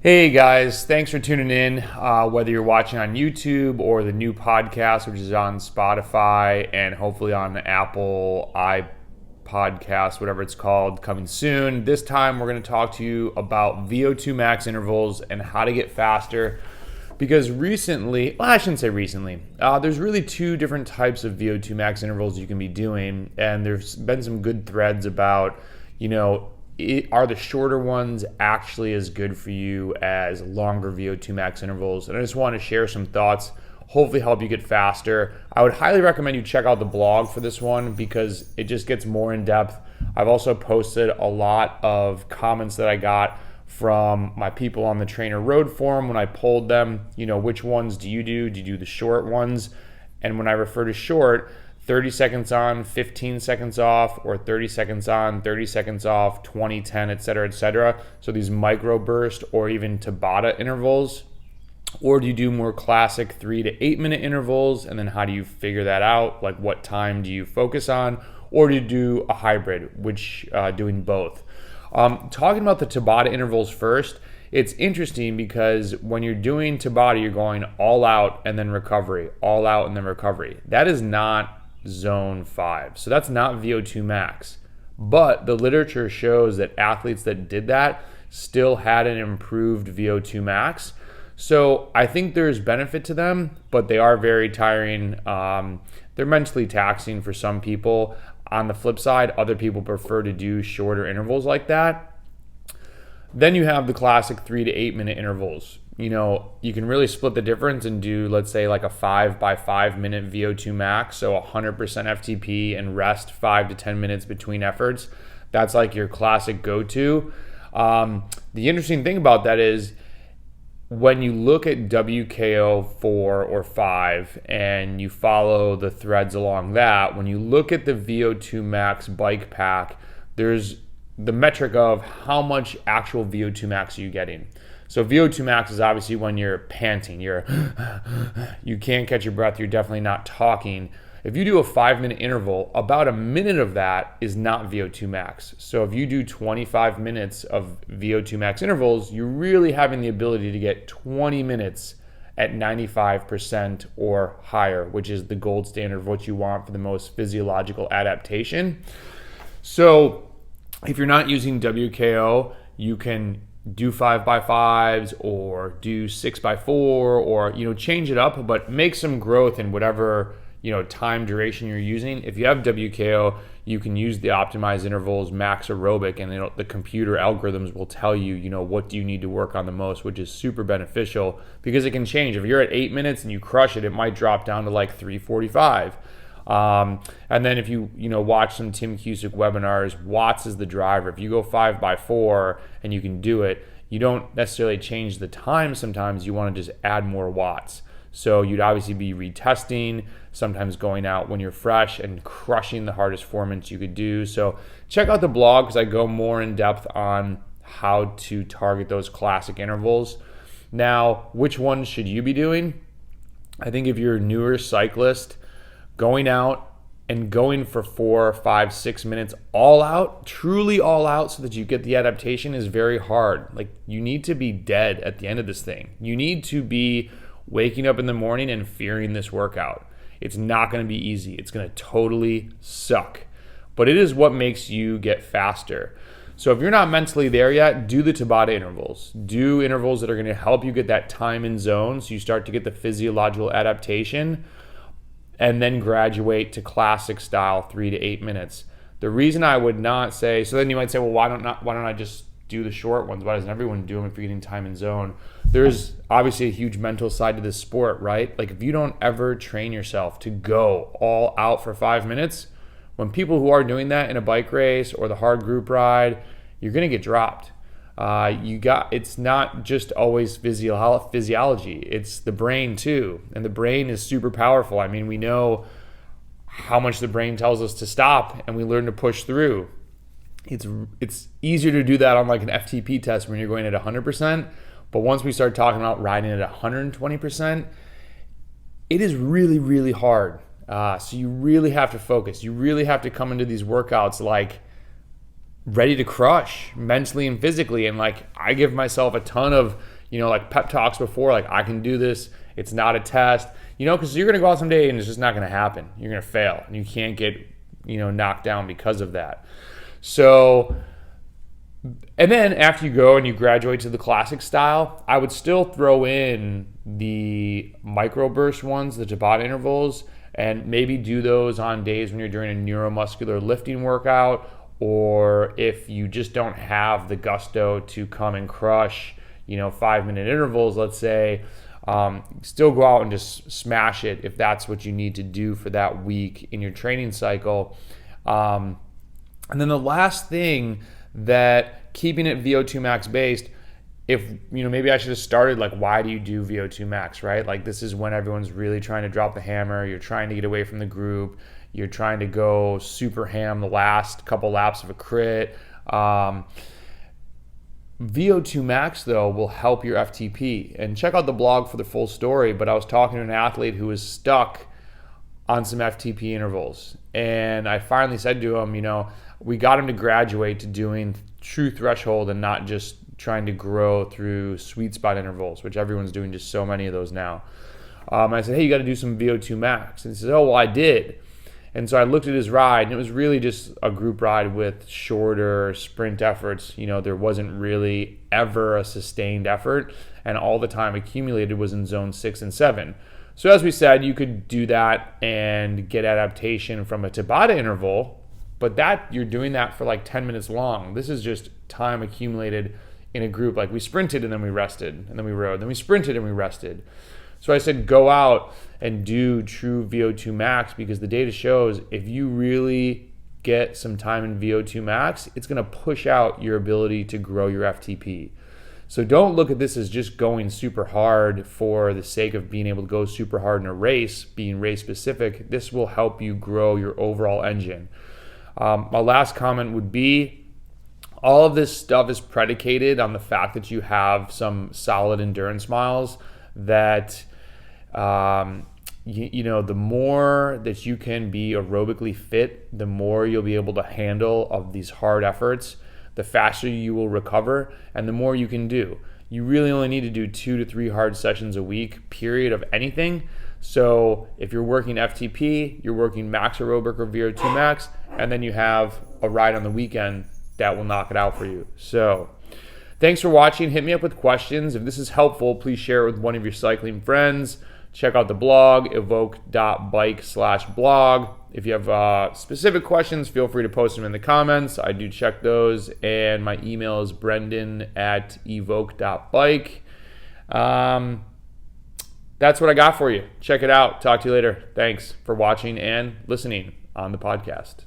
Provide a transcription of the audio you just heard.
Hey guys, thanks for tuning in. Whether you're watching on YouTube or the new podcast, which is on Spotify and hopefully on Apple iPodcast, whatever it's called, coming soon. This time we're going to talk to you about VO2 Max intervals and how to get faster. Because recently, well, I shouldn't say recently, there's really two different types of VO2 Max intervals you can be doing. And there's been some good threads about, are the shorter ones actually as good for you as longer VO2 max intervals? And I just want to share some thoughts, hopefully help you get faster. I would highly recommend you check out the blog for this one because it just gets more in depth. I've also posted a lot of comments that I got from my people on the Trainer Road forum when I polled them, which ones do you do? Do you do the short ones? And when I refer to short, 30 seconds on, 15 seconds off, or 30 seconds on, 30 seconds off, 20, 10, et cetera, et cetera. So these micro burst or even Tabata intervals. Or do you do more classic 3 to 8 minute intervals? And then how do you figure that out? Like what time do you focus on? Or do you do a hybrid, which doing both? Talking about the Tabata intervals first, it's interesting because when you're doing Tabata, you're going all out and then recovery, all out and then recovery. That is not zone 5. So that's not VO2 max. But the literature shows that athletes that did that still had an improved VO2 max. So I think there's benefit to them, but they are very tiring. They're mentally taxing for some people. On the flip side, other people prefer to do shorter intervals like that. Then you have the classic 3 to 8 minute intervals. You can really split the difference and do, let's say, like a 5 by 5 minute VO2 max, so 100% FTP and rest 5 to 10 minutes between efforts. That's like your classic go-to. The interesting thing about that is when you look at WKO 4 or 5 and you follow the threads along that, when you look at the VO2 max bike pack, there's the metric of how much actual VO2 max are you getting. So VO2 max is obviously when you're panting, you can't catch your breath, you're definitely not talking. If you do a 5-minute interval, about a minute of that is not VO2 max. So if you do 25 minutes of VO2 max intervals, you're really having the ability to get 20 minutes at 95% or higher, which is the gold standard of what you want for the most physiological adaptation. So if you're not using WKO, you can do 5 by 5s or do 6 by 4 or change it up, but make some growth in whatever time duration you're using. If you have WKO, you can use the optimized intervals max aerobic, and the computer algorithms will tell you what do you need to work on the most, which is super beneficial because it can change. If you're at 8 minutes and you crush it, it might drop down to like 3:45. And then if you watch some Tim Cusick webinars, watts is the driver. If you go 5 by 4 and you can do it, you don't necessarily change the time. Sometimes you want to just add more watts. So you'd obviously be retesting, sometimes going out when you're fresh and crushing the hardest formats you could do. So check out the blog because I go more in depth on how to target those classic intervals. Now, which ones should you be doing? I think if you're a newer cyclist, going out and going for 4, 5, 6 minutes all out, truly all out so that you get the adaptation is very hard. Like you need to be dead at the end of this thing. You need to be waking up in the morning and fearing this workout. It's not going to be easy. It's going to totally suck. But it is what makes you get faster. So if you're not mentally there yet, do the Tabata intervals. Do intervals that are going to help you get that time in zone so you start to get the physiological adaptation, and then graduate to classic style 3 to 8 minutes. The reason I would not say, so then you might say, well, why don't I just do the short ones? Why doesn't everyone do them if you're getting time in zone? There's obviously a huge mental side to this sport, right? Like if you don't ever train yourself to go all out for 5 minutes, when people who are doing that in a bike race or the hard group ride, you're gonna get dropped. It's not just always physiology, it's the brain too. And the brain is super powerful. I mean, we know how much the brain tells us to stop and we learn to push through. It's easier to do that on like an FTP test when you're going at 100%. But once we start talking about riding at 120%, it is really, really hard. So you really have to focus. You really have to come into these workouts like ready to crush mentally and physically. And like, I give myself a ton of, like pep talks before, like, I can do this. It's not a test, because you're going to go out someday and it's just not going to happen. You're going to fail and you can't get, knocked down because of that. So, and then after you go and you graduate to the classic style, I would still throw in the microburst ones, the Tabata intervals, and maybe do those on days when you're doing a neuromuscular lifting workout, or if you just don't have the gusto to come and crush, 5-minute intervals, let's say, still go out and just smash it if that's what you need to do for that week in your training cycle. And then the last thing, that keeping it VO2 max based, if, maybe I should have started, like, why do you do VO2 max, right? Like, this is when everyone's really trying to drop the hammer. You're trying to get away from the group. You're trying to go super ham the last couple laps of a crit. VO2 max, though, will help your FTP. And check out the blog for the full story. But I was talking to an athlete who was stuck on some FTP intervals. And I finally said to him, we got him to graduate to doing true threshold and not just trying to grow through sweet spot intervals, which everyone's doing just so many of those now. I said, hey, you got to do some VO2 max. And he said, oh, well, I did. And so I looked at his ride, and it was really just a group ride with shorter sprint efforts. There wasn't really ever a sustained effort, and all the time accumulated was in zone 6 and 7. So as we said, you could do that and get adaptation from a Tabata interval, but that you're doing that for like 10 minutes long. This is just time accumulated in a group. Like, we sprinted and then we rested, and then we rode, then we sprinted and we rested. So I said, go out and do true VO2 max, because the data shows if you really get some time in VO2 max, it's going to push out your ability to grow your FTP. So don't look at this as just going super hard for the sake of being able to go super hard in a race, being race specific. This will help you grow your overall engine. My last comment would be, all of this stuff is predicated on the fact that you have some solid endurance miles, that the more that you can be aerobically fit, the more you'll be able to handle of these hard efforts, the faster you will recover, and the more you can do. You really only need to do 2 to 3 hard sessions a week, period, of anything. So if you're working FTP, you're working max aerobic or VO2 max, and then you have a ride on the weekend that will knock it out for you. So thanks for watching. Hit me up with questions. If this is helpful, please share it with one of your cycling friends. Check out the blog, evoke.bike/blog. If you have specific questions, feel free to post them in the comments. I do check those. And my email is brendan@evoke.bike. That's what I got for you. Check it out. Talk to you later. Thanks for watching and listening on the podcast.